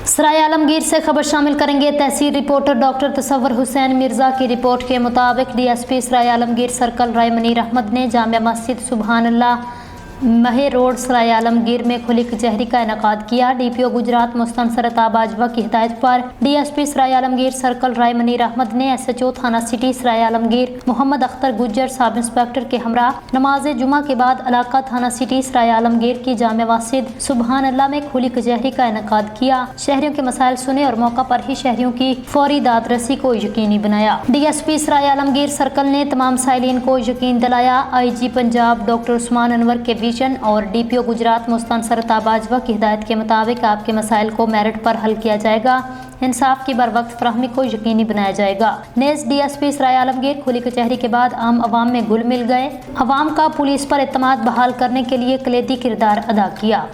सराय आलमगीर से खबर शामिल करेंगे तहसील रिपोर्टर डॉक्टर तसव्वुर हुसैन मिर्जा की रिपोर्ट के मुताबिक डीएसपी सराय आलमगीर सर्कल राय मनीर अहमद ने जामिया मस्जिद सुभान अल्लाह महे रोड सराय आलमगीर में खुली कचहरी का इनेकाद किया। डीपीओ गुजरात मुस्तनसर बाजवा की हिदायत पर डीएसपी सराय आलमगीर सर्कल राय मनीर अहमद ने एसएचओ थाना सिटी सराय आलमगीर मोहम्मद अख्तर गुज्जर सब इंस्पेक्टर के हमरा नमाज जुमा के बाद इलाका थाना सिटी सराय आलमगीर की जामिया मस्जिद सुभान अल्लाह में खुली कचहरी का इनेकाद किया। शहरियों के मसाइल सुने और मौका पर ही शहरियों की फौरी दादरसी को यकीनी बनाया। डीएसपी सराय आलमगीर सर्कल ने तमाम साइलिन को यकीन दिलाया। आईजी पंजाब डॉक्टर उस्मान अनवर के और डीपीओ गुजरात मुस्तनसर बाजवा की हिदायत के मुताबिक आपके मसाइल को मेरिट पर हल किया जाएगा। इंसाफ की बर वक्त फराहमी को यकीनी बनाया जाएगा। नेज़ डीएसपी सराय आलमगीर खुली कचहरी के बाद आम आवाम में घुल मिल गए। अवाम का पुलिस पर एतमाद बहाल करने के लिए कलीदी किरदार अदा किया।